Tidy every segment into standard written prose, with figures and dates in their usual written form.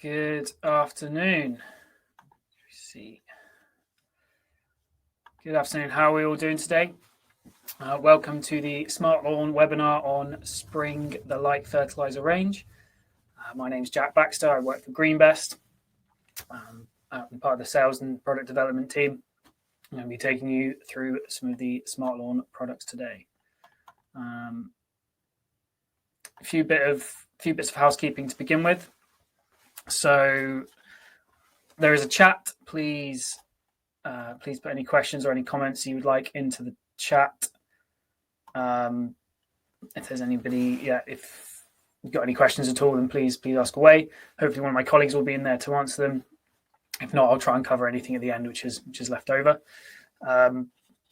Good afternoon. Let's see. Good afternoon. How are we all doing today? Welcome to the SmartLawn webinar on SpringGreenLite fertiliser range. My name is Jack Baxter. I work for GreenBest. I'm part of the sales and product development team. I'm going to be taking you through some of the SmartLawn products today. A few bits of housekeeping to begin with. So there is a chat. Please put any questions or any comments you would like into the chat. If there's anybody, if you've got any questions at all, then please ask away. Hopefully one of my colleagues will be in there to answer them. If not, I'll try and cover anything at the end which is left over.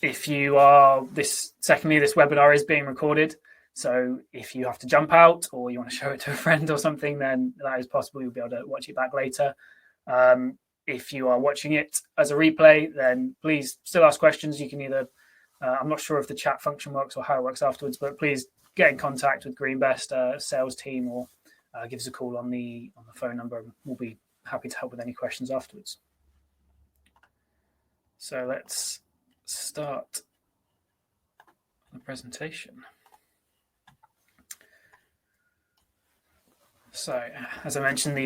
If you are this webinar is being recorded. So if you have to jump out or you want to show it to a friend or something, then that is possible. You'll be able to watch it back later. If you are watching it as a replay, then please still ask questions. You can either, I'm not sure if the chat function works or how it works afterwards, but please get in contact with GreenBest sales team or give us a call on the phone number. We'll be happy to help with any questions afterwards. So let's start the presentation. So, as I mentioned,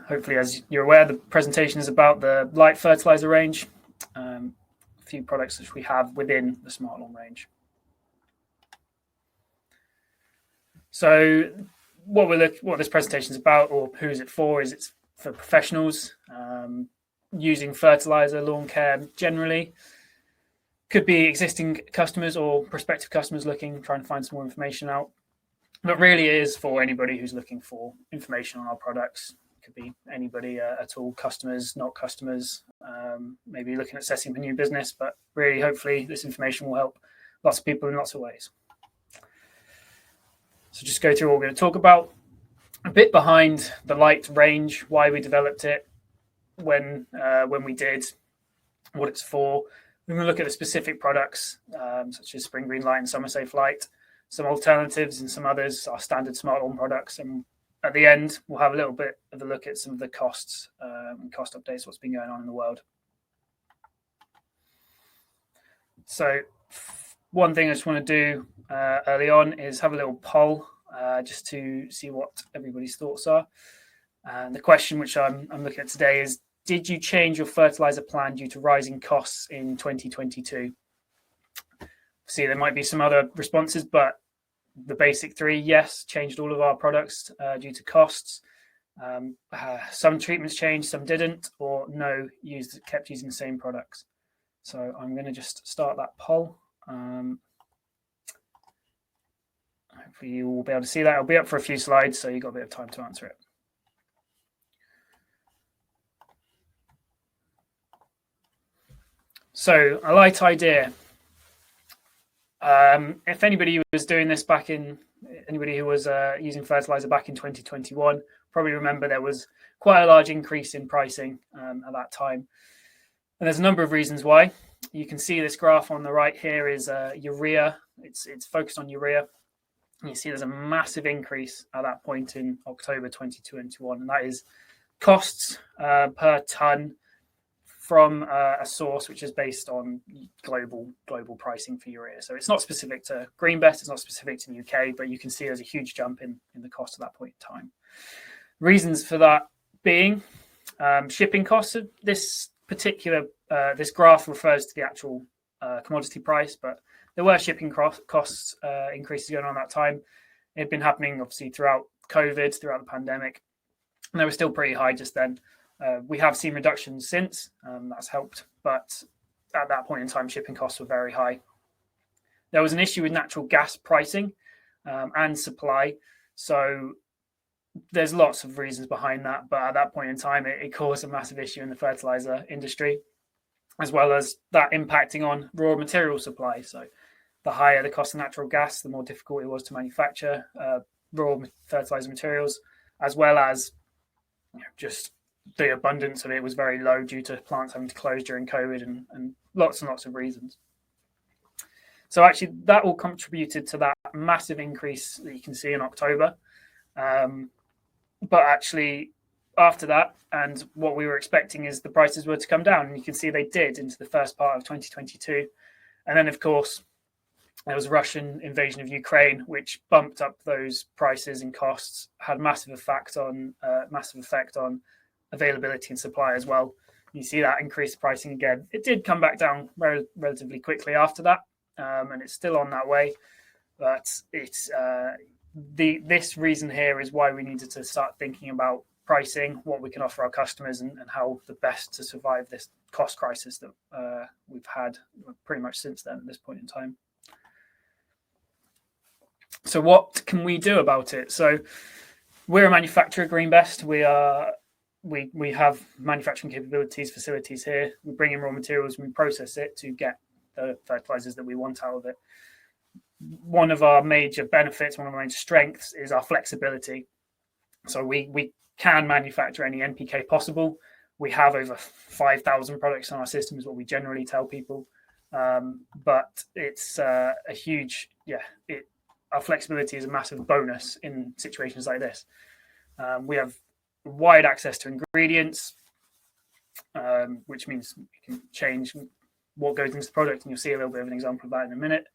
hopefully, as you're aware, the presentation is about the light fertilizer range, a few products which we have within the SmartLawn range. So, what this presentation is about, or who is it for? Is it's for professionals using fertilizer, lawn care generally. Could be existing customers or prospective customers trying to find some more information out. But really it is for anybody who's looking for information on our products. It could be anybody at all, customers, not customers, maybe looking at setting up a new business. But really, hopefully, this information will help lots of people in lots of ways. So just go through what we're going to talk about. A bit behind the light range, why we developed it, when we did, what it's for. We're going to look at the specific products, such as SpringGreenLite and SummerSafeLite. Some alternatives and some others are standard SmartLawn products. And at the end, we'll have a little bit of a look at some of the costs and cost updates, what's been going on in the world. So one thing I just want to do early on is have a little poll just to see what everybody's thoughts are. And the question which I'm looking at today is, did you change your fertilizer plan due to rising costs in 2022? See, there might be some other responses, but the basic three, yes, changed all of our products due to costs. Some treatments changed, some didn't, or no, kept using the same products. So I'm going to just start that poll. Hopefully you will be able to see that. It'll be up for a few slides, so you've got a bit of time to answer it. So a light idea. If anybody was doing this anybody who was using fertilizer back in 2021, probably remember there was quite a large increase in pricing at that time. And there's a number of reasons why. You can see this graph on the right here is urea. It's focused on urea. And you see there's a massive increase at that point in October 2021. And that is costs per ton from a source which is based on global pricing for urea. So it's not specific to GreenBest, it's not specific to the UK, but you can see there's a huge jump in the cost at that point in time. Reasons for that being shipping costs. This particular this graph refers to the actual commodity price, but there were shipping costs increases going on at that time. It had been happening obviously throughout COVID, throughout the pandemic, and they were still pretty high just then. We have seen reductions since, that's helped, but at that point in time, shipping costs were very high. There was an issue with natural gas pricing and supply, so there's lots of reasons behind that, but at that point in time, it caused a massive issue in the fertilizer industry, as well as that impacting on raw material supply. So the higher the cost of natural gas, the more difficult it was to manufacture raw fertilizer materials, as well as just the abundance of it was very low due to plants having to close during COVID and lots of reasons. So actually that all contributed to that massive increase that you can see in October. But actually after that, and what we were expecting is the prices were to come down, and you can see they did into the first part of 2022. And then, of course, there was a Russian invasion of Ukraine, which bumped up those prices and costs, had massive effect on availability and supply as well. You see that increased pricing again. It did come back down relatively quickly after that, and it's still on that way. But it's this reason here is why we needed to start thinking about pricing, what we can offer our customers, and how the best to survive this cost crisis that we've had pretty much since then at this point in time. So what can we do about it? So we're a manufacturer, GreenBest. We have manufacturing capabilities, facilities here. We bring in raw materials and we process it to get the fertilizers that we want out of it. One of our major benefits, one of our major strengths is our flexibility. So we can manufacture any NPK possible. We have over 5,000 products on our system is what we generally tell people. But it's a huge, our flexibility is a massive bonus in situations like this. We have wide access to ingredients, which means we can change what goes into the product, and you'll see a little bit of an example of that in a minute.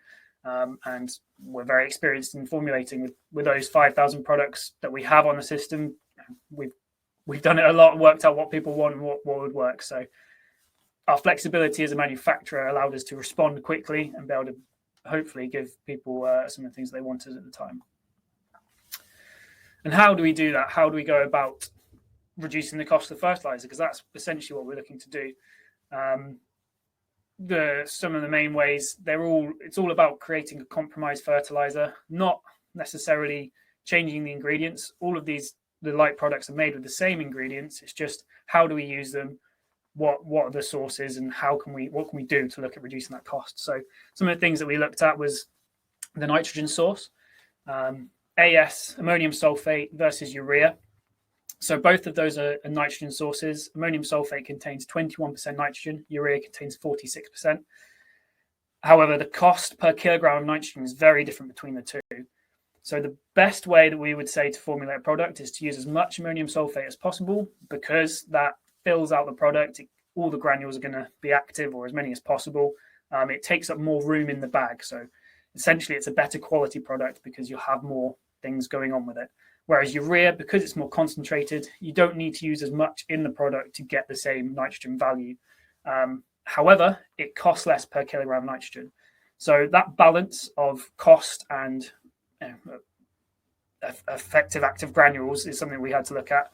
And we're very experienced in formulating with those 5,000 products that we have on the system. We've done it a lot, worked out what people want and what would work. So our flexibility as a manufacturer allowed us to respond quickly and be able to hopefully give people some of the things they wanted at the time. And how do we do that? How do we go about reducing the cost of fertilizer? Because that's essentially what we're looking to do. Some of the main ways, it's all about creating a compromised fertilizer, not necessarily changing the ingredients. All of the light products are made with the same ingredients. It's just how do we use them? What are the sources, and what can we do to look at reducing that cost? So some of the things that we looked at was the nitrogen source, AS, ammonium sulfate versus urea. So both of those are nitrogen sources. Ammonium sulfate contains 21% nitrogen, urea contains 46%. However, the cost per kilogram of nitrogen is very different between the two. So the best way that we would say to formulate a product is to use as much ammonium sulfate as possible, because that fills out the product. All the granules are going to be active, or as many as possible. It takes up more room in the bag. So essentially it's a better quality product because you'll have more things going on with it. Whereas urea, because it's more concentrated, you don't need to use as much in the product to get the same nitrogen value. However, it costs less per kilogram of nitrogen. So that balance of cost and effective active granules is something we had to look at.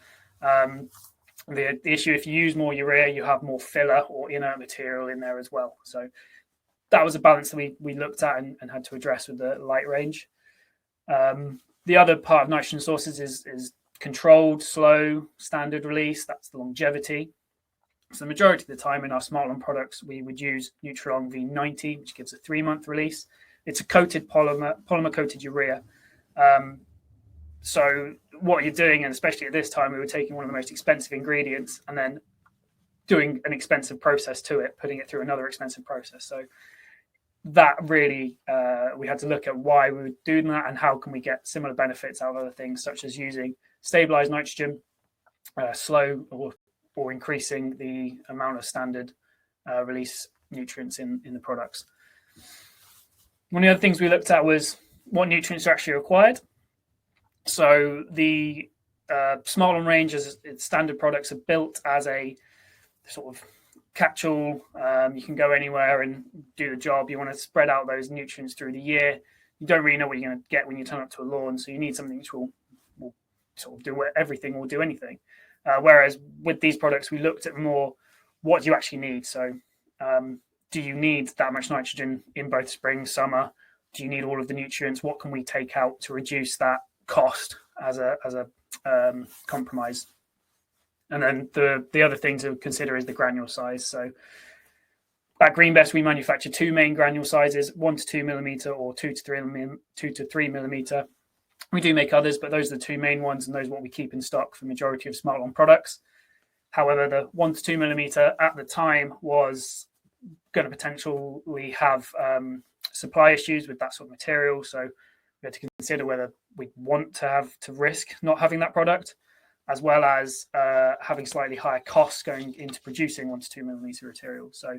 The issue, if you use more urea, you have more filler or inert material in there as well. So that was a balance that we looked at and had to address with the light range. The other part of nitrogen sources is controlled, slow, standard release. That's the longevity. So the majority of the time in our SmartLawn products, we would use Nutrilon V90, which gives a 3-month release. It's a coated polymer coated urea. So what you're doing, and especially at this time, we were taking one of the most expensive ingredients and then doing an expensive process to it, putting it through another expensive process. So that really, we had to look at why we were doing that and how can we get similar benefits out of other things, such as using stabilized nitrogen, slow or increasing the amount of standard release nutrients in the products. One of the other things we looked at was what nutrients are actually required. So the SmartLawn range, as its standard products, are built as a sort of catch-all. You can go anywhere and do the job. You want to spread out those nutrients through the year. You don't really know what you're going to get when you turn up to a lawn, so you need something which will sort of do everything or do anything. Whereas with these products, we looked at more what do you actually need. So do you need that much nitrogen in both spring, summer? Do you need all of the nutrients? What can we take out to reduce that cost as a compromise? And then the other thing to consider is the granule size. So at GreenBest, we manufacture 2 main granule sizes, 1 to 2 millimeter or 2 to 3 millimeter. We do make others, but those are the 2 main ones, and those are what we keep in stock for the majority of SmartLawn products. However, the 1 to 2 millimeter at the time was going to potentially have supply issues with that sort of material. So we had to consider whether we want to risk not having that product. as well as having slightly higher costs going into producing 1 to 2 millimeter material. So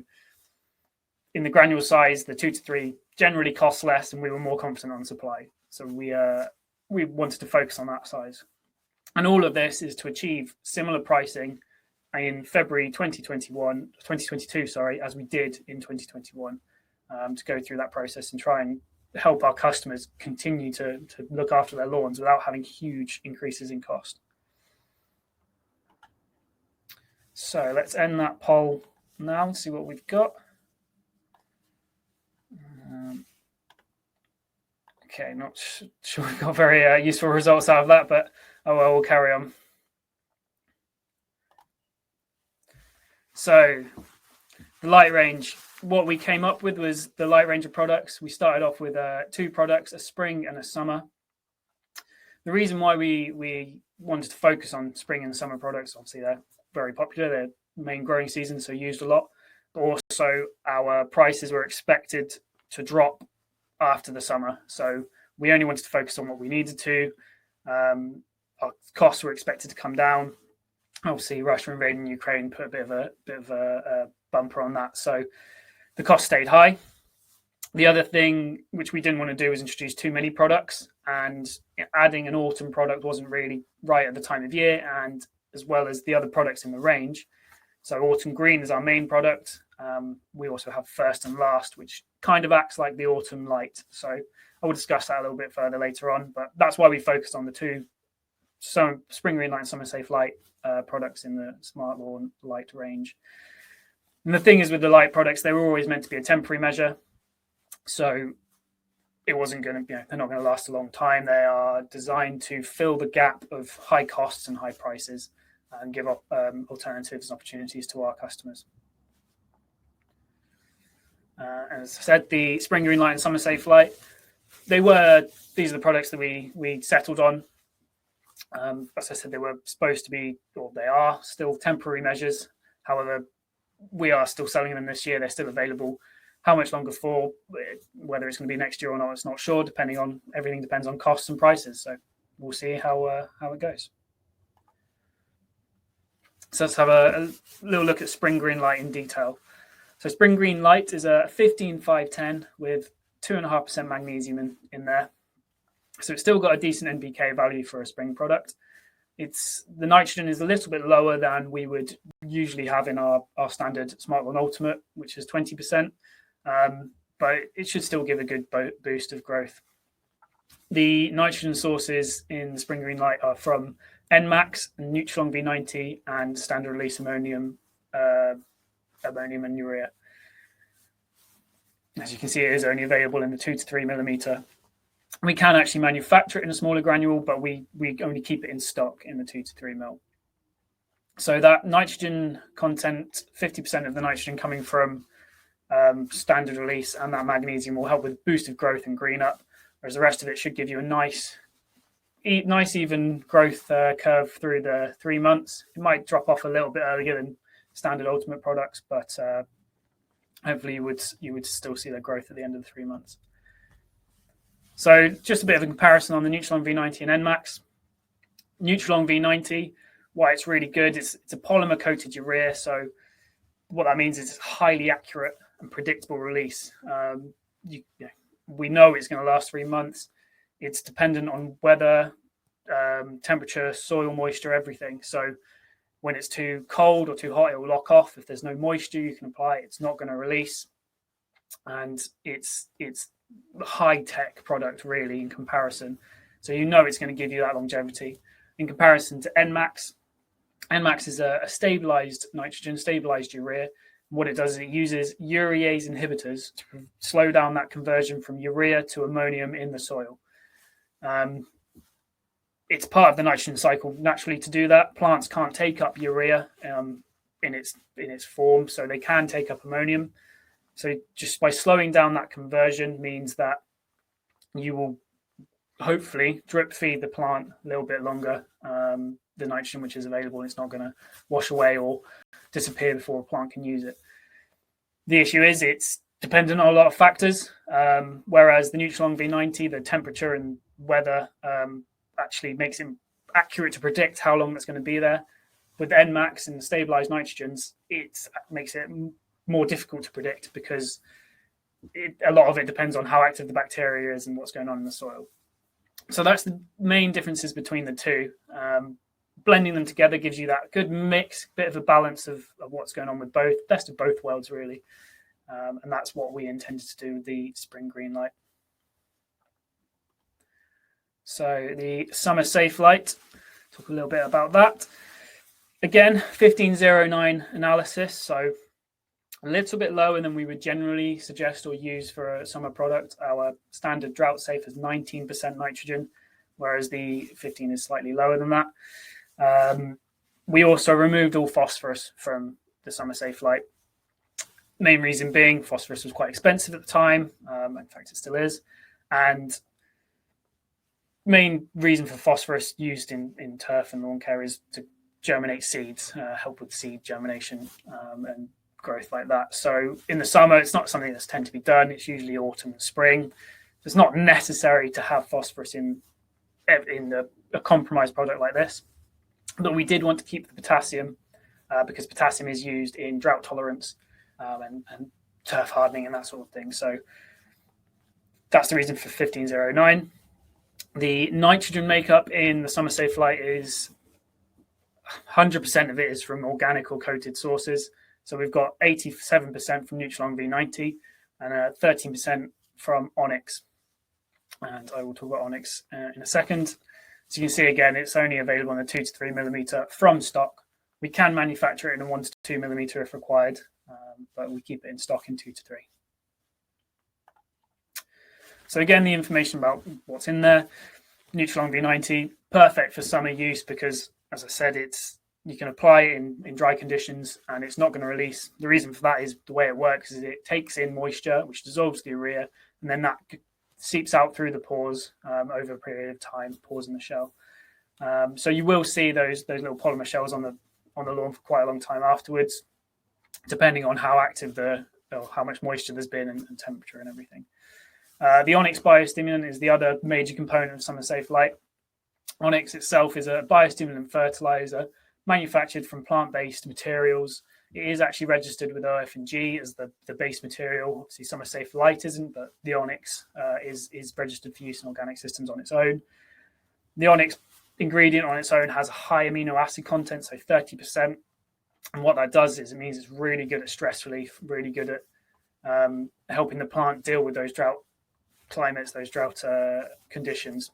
in the granule size, the 2 to 3 generally costs less, and we were more confident on supply. So we wanted to focus on that size. And all of this is to achieve similar pricing in February 2022, as we did in 2021, to go through that process and try and help our customers continue to look after their lawns without having huge increases in cost. So let's end that poll now and see what we've got. Okay, not sure we got very useful results out of that, but oh well, we'll carry on. So the light range, what we came up with was the light range of products. We started off with 2 products, a spring and a summer. The reason why we wanted to focus on spring and summer products, obviously they're very popular, they're main growing season, so used a lot, but also our prices were expected to drop after the summer, so we only wanted to focus on what we needed to. Our costs were expected to come down. Obviously, Russia invading Ukraine put a bit of a bumper on that, so the cost stayed high. The other thing which we didn't want to do was introduce too many products, and adding an autumn product wasn't really right at the time of year, and as well as the other products in the range. So autumn green is our main product. We also have first and last, which kind of acts like the autumn light. So I will discuss that a little bit further later on, but that's why we focused on the 2 SpringGreenLite and SummerSafeLite products in the SmartLawn Lite range. And the thing is, with the light products, they were always meant to be a temporary measure. So it wasn't going to, they're not going to last a long time. They are designed to fill the gap of high costs and high prices and give up alternatives and opportunities to our customers. As I said, the SpringGreenLite and SummerSafeLite, these are the products that we settled on. As I said, they were supposed to be, or they are still temporary measures. However, we are still selling them this year. They're still available. How much longer for, whether it's going to be next year or not, it's not sure. Everything depends on costs and prices. So we'll see how it goes. So let's have a little look at SpringGreenLite in detail. So SpringGreenLite is a 15-5-10 with 2.5% magnesium in there. So it's still got a decent NPK value for a spring product. The nitrogen is a little bit lower than we would usually have in our standard SmartLawn Ultimate, which is 20%, but it should still give a good boost of growth. The nitrogen sources in the SpringGreenLite are from NMAX, Neutrilon V90, and standard release ammonium and urea. As you can see, it is only available in the 2 to 3 millimeter. We can actually manufacture it in a smaller granule, but we only keep it in stock in the 2 to 3 mil. So that nitrogen content, 50% of the nitrogen coming from standard release, and that magnesium will help with boost of growth and green up, whereas the rest of it should give you a nice even growth curve through the 3 months. It might drop off a little bit earlier than standard ultimate products, but hopefully you would still see that growth at the end of the 3 months. So just a bit of a comparison on the Neutrilon V90 and NMAX. Neutrilon V90, why it's really good, it's a polymer coated urea. So what that means is it's highly accurate and predictable release. We know it's going to last 3 months. It's dependent on weather, temperature, soil moisture, everything. So when it's too cold or too hot, it will lock off. If there's no moisture, you can apply it. It's not going to release. And it's high-tech product, really, in comparison. So it's going to give you that longevity. In comparison to NMAX, NMAX is a stabilized nitrogen, stabilized urea. What it does is it uses urease inhibitors to slow down that conversion from urea to ammonium in the soil. It's part of the nitrogen cycle naturally to do that. Plants can't take up urea in its form, so they can take up ammonium. So just by slowing down that conversion means that you will hopefully drip feed the plant a little bit longer, the nitrogen which is available. It's not going to wash away or disappear before a plant can use it. The issue is it's dependent on a lot of factors, whereas the Neutrilon V90, the temperature and weather actually makes it accurate to predict how long that's going to be there. With the NMAX and the stabilized nitrogens, it makes it more difficult to predict because a lot of it depends on how active the bacteria is and what's going on in the soil. So that's the main differences between the two. Blending them together gives you that good mix, bit of a balance of what's going on with both, best of both worlds, really. And that's what we intended to do with the SpringGreenLite. So the SummerSafeLite, talk a little bit about that. Again, 1509 analysis, so a little bit lower than we would generally suggest or use for a summer product. Our standard drought safe is 19% nitrogen, whereas the 15 is slightly lower than that. We also removed all phosphorus from the SummerSafeLite. Main reason being phosphorus was quite expensive at the time. In fact, it still is. And main reason for phosphorus used in turf and lawn care is to germinate seeds, help with seed germination and growth like that. So in the summer, it's not something that's tend to be done. It's usually autumn and spring. It's not necessary to have phosphorus in a compromised product like this. But we did want to keep the potassium because potassium is used in drought tolerance and turf hardening and that sort of thing. So that's the reason for 1509. The nitrogen makeup in the SummerSafeLite is 100% of it is from organic or coated sources. So we've got 87% from Nutrilon V90 and 13% from Onyx. And I will talk about Onyx in a second. So you can see again, it's only available in the 2 to 3 millimeter from stock. We can manufacture it in a 1 to 2 millimeter if required, but we keep it in stock in 2 to 3. So again, the information about what's in there. Nutrilon V90, perfect for summer use because, as I said, you can apply it in dry conditions and it's not going to release. The reason for that is the way it works is it takes in moisture, which dissolves the urea, and then that seeps out through the pores over a period of time, pores in the shell. So you will see those little polymer shells on the lawn for quite a long time afterwards, depending on how active or how much moisture there's been and temperature and everything. The Onyx biostimulant is the other major component of SummerSafeLite. Onyx itself is a biostimulant fertiliser manufactured from plant-based materials. It is actually registered with OF&G as the base material. Obviously, SummerSafeLite isn't, but the Onyx is registered for use in organic systems on its own. The Onyx ingredient on its own has a high amino acid content, so 30%. And what that does is it means it's really good at stress relief, really good at helping the plant deal with those drought climates, those drought conditions.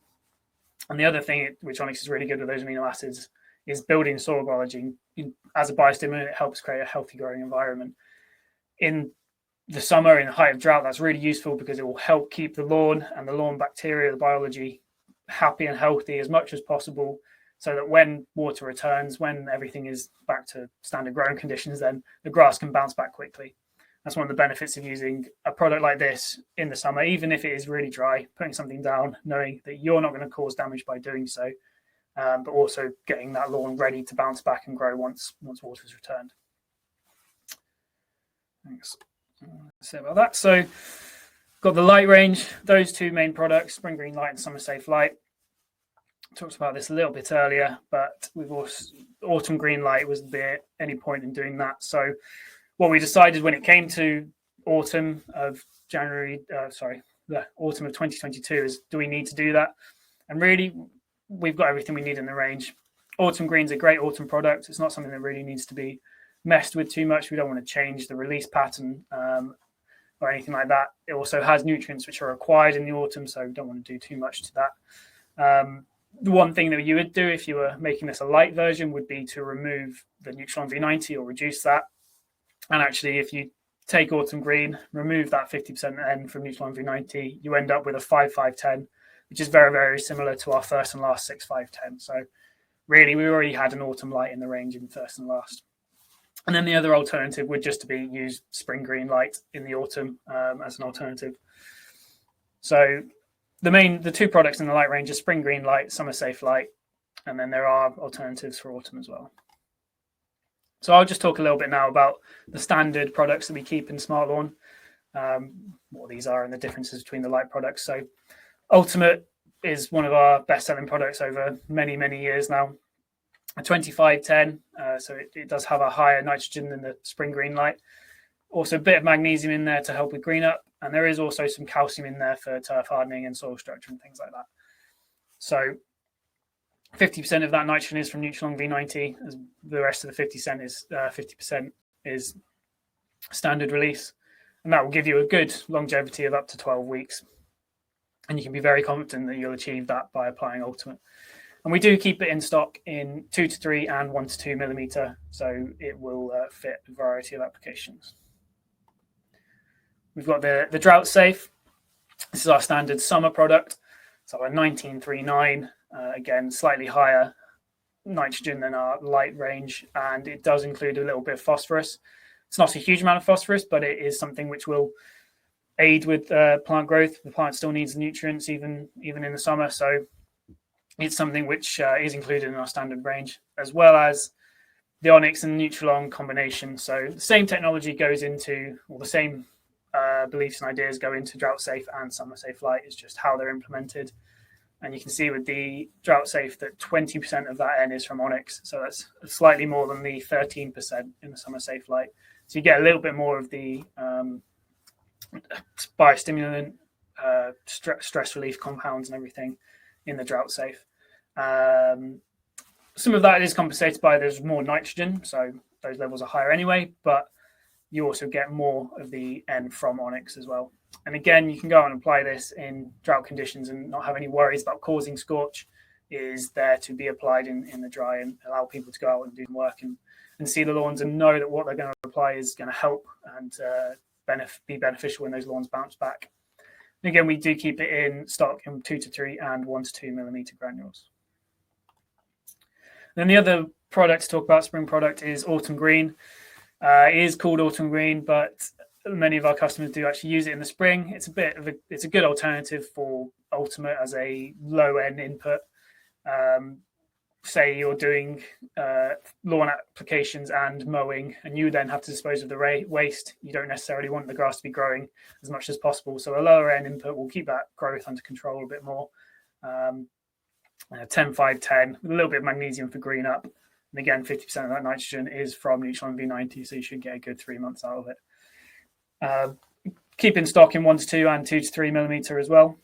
And the other thing which Onyx is really good with those amino acids is building soil biology. As a biostimulant, it helps create a healthy growing environment. In the summer, in the height of drought, that's really useful because it will help keep the lawn and the lawn bacteria, the biology, happy and healthy as much as possible, so that when water returns, when everything is back to standard growing conditions, then the grass can bounce back quickly. That's one of the benefits of using a product like this in the summer, even if it is really dry, putting something down, knowing that you're not going to cause damage by doing so, but also getting that lawn ready to bounce back and grow once water's returned. Thanks. Let's say about that. So got the light range, those two main products, SpringGreenLite and SummerSafeLite. Talked about this a little bit earlier, but we've also Autumn Green Light was there any point in doing that. So what we decided when it came to autumn of 2022 is, do we need to do that? And really, we've got everything we need in the range. Autumn Green's a great autumn product. It's not something that really needs to be messed with too much. We don't want to change the release pattern or anything like that. It also has nutrients which are required in the autumn, so we don't want to do too much to that. The one thing that you would do if you were making this a light version would be to remove the Nutrilon V90 or reduce that. And actually, if you take Autumn Green, remove that 50% N from Nutrilon V90, you end up with a 5-5-10, which is very, very similar to our first and last 6-5-10. So really, we already had an Autumn Light in the range in first and last. And then the other alternative would just to be use SpringGreenLite in the autumn as an alternative. So the two products in the light range are SpringGreenLite, SummerSafeLite, and then there are alternatives for autumn as well. So I'll just talk a little bit now about the standard products that we keep in SmartLawn, what these are and the differences between the light products. So Ultimate is one of our best-selling products over many, many years now. A 2510, so it does have a higher nitrogen than the SpringGreenLite. Also a bit of magnesium in there to help with green up, and there is also some calcium in there for turf hardening and soil structure and things like that. So 50% of that nitrogen is from Nutralon V90, as the rest of the 50% is standard release, and that will give you a good longevity of up to 12 weeks. And you can be very confident that you'll achieve that by applying Ultimate. And we do keep it in stock in 2 to 3 and 1 to 2 millimeter, so it will fit a variety of applications. We've got the Drought Safe. This is our standard summer product. So a 1939, again, slightly higher nitrogen than our light range, and it does include a little bit of phosphorus. It's not a huge amount of phosphorus, but it is something which will aid with plant growth. The plant still needs nutrients even in the summer, so it's something which is included in our standard range, as well as the Onyx and Nutralon combination. So the same technology goes into, or the same beliefs and ideas go into Drought Safe and SummerSafeLite. It's just how they're implemented. And you can see with the Drought Safe that 20% of that N is from Onyx. So that's slightly more than the 13% in the SummerSafeLite. So you get a little bit more of the biostimulant, stress relief compounds and everything in the Drought Safe. Some of that is compensated by there's more nitrogen, so those levels are higher anyway, but you also get more of the N from Onyx as well. And again, you can go and apply this in drought conditions and not have any worries about causing scorch. It is there to be applied in the dry and allow people to go out and do work and see the lawns and know that what they're going to apply is going to help and be beneficial when those lawns bounce back. And again, we do keep it in stock in 2 to 3 and 1 to 2 millimeter granules. Then the other product to talk about, spring product, is Autumn Green. It is called Autumn Green, but many of our customers do actually use it in the spring. It's a good alternative for Ultimate as a low end input. Say you're doing lawn applications and mowing, and you then have to dispose of the waste. You don't necessarily want the grass to be growing as much as possible. So a lower end input will keep that growth under control a bit more. 10-5-10 with a little bit of magnesium for green up. And again, 50% of that nitrogen is from Nutralon V90, so you should get a good 3 months out of it. Keep in stock in 1 to 2 and 2 to 3 millimeter as well.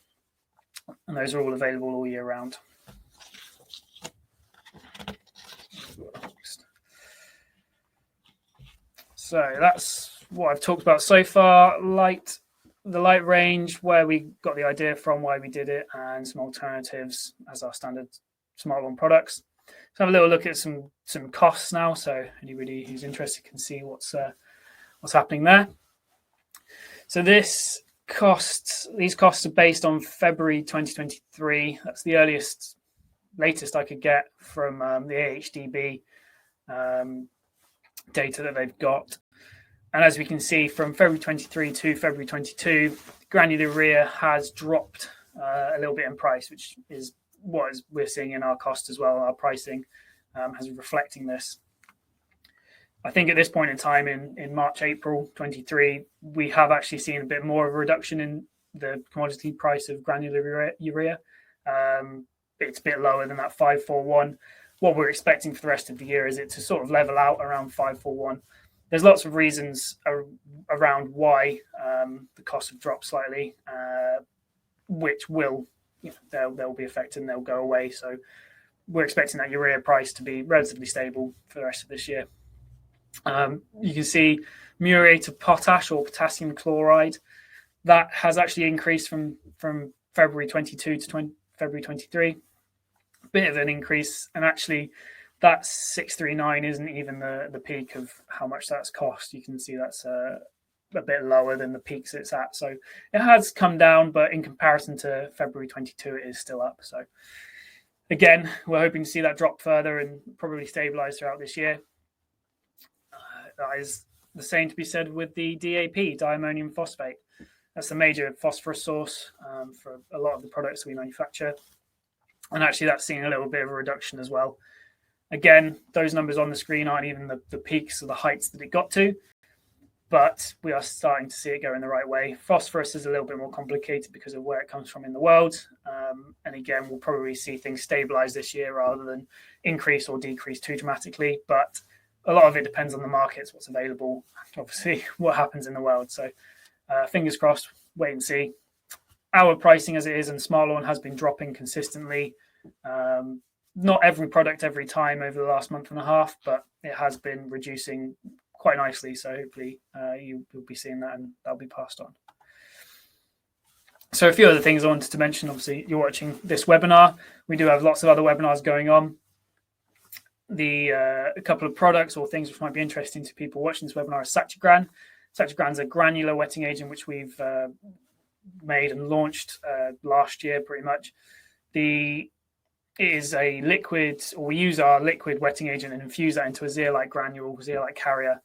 And those are all available all year round. So that's what I've talked about so far. The light range, where we got the idea from, why we did it, and some alternatives as our standard SmartLawn products. So have a little look at some costs now, so anybody who's interested can see what's happening there. So these costs are based on February 2023. That's the latest I could get from the AHDB data that they've got. And as we can see, from February 23 to February 22, granular urea has dropped a little bit in price, which is what we're seeing in our cost as well. Our pricing has reflecting this. I think at this point in time in March, April 23, we have actually seen a bit more of a reduction in the commodity price of granular urea. It's a bit lower than that 541. What we're expecting for the rest of the year is it to sort of level out around 541. There's lots of reasons around why the costs have dropped slightly, which will, they'll be affected and they'll go away. So we're expecting that urea price to be relatively stable for the rest of this year. You can see muriate of potash or potassium chloride. That has actually increased from February 22 to February 23. A bit of an increase, and actually that 639 isn't even the peak of how much that's cost. You can see that's a bit lower than the peaks it's at. So it has come down, but in comparison to February 22, it is still up. So again, we're hoping to see that drop further and probably stabilize throughout this year. That is the same to be said with the DAP, diammonium phosphate. That's the major phosphorus source for a lot of the products we manufacture. And actually that's seeing a little bit of a reduction as well. Again, those numbers on the screen aren't even the peaks or the heights that it got to. but we are starting to see it go in the right way. Phosphorus is a little bit more complicated because of where it comes from in the world. And again, we'll probably see things stabilize this year rather than increase or decrease too dramatically. But a lot of it depends on the markets, what's available, obviously what happens in the world. So fingers crossed, wait and see. Our pricing as it is and SmartLawn has been dropping consistently. Not every product every time over the last month and a half, but it has been reducing quite nicely. So hopefully you'll be seeing that and that'll be passed on. So a few other things I wanted to mention. Obviously, you're watching this webinar. We do have lots of other webinars going on. A couple of products or things which might be interesting to people watching this webinar is Satchagran. Satchagran is a granular wetting agent which we've made and launched last year pretty much. It is a liquid, or we use our liquid wetting agent and infuse that into a zeolite granule, zeolite carrier.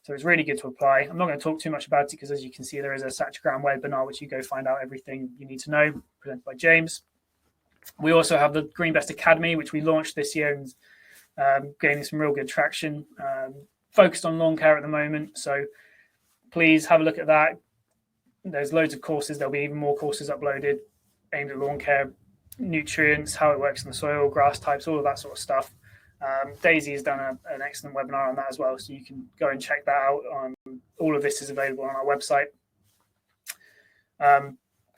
So it's really good to apply. I'm not going to talk too much about it because, as you can see, there is a Satchagran webinar which you go find out everything you need to know, presented by James. We also have the GreenBest Academy, which we launched this year and gaining some real good traction. Focused on lawn care at the moment, so please have a look at that. There's loads of courses. There'll be even more courses uploaded aimed at lawn care, nutrients, how it works in the soil, grass types, all of that sort of stuff. Daisy has done an excellent webinar on that as well, so you can go and check that out. All of this is available on our website.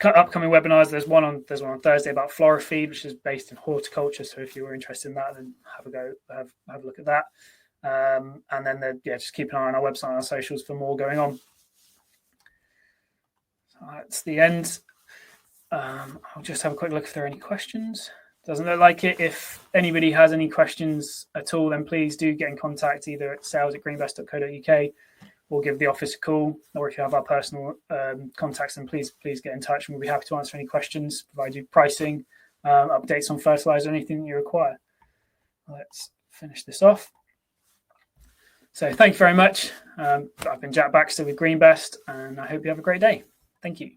Upcoming webinars, there's one on Thursday about Florafeed, which is based in horticulture. So if you were interested in that, then have a look at that. And then just keep an eye on our website and our socials for more going on. So that's the end. I'll just have a quick look if there are any questions. Doesn't look like it. If anybody has any questions at all, then please do get in contact either at sales@greenbest.co.uk or give the office a call. Or if you have our personal contacts, then please get in touch and we'll be happy to answer any questions, provide you pricing, updates on fertiliser, anything that you require. Let's finish this off. So thank you very much. I've been Jack Baxter with GreenBest and I hope you have a great day. Thank you.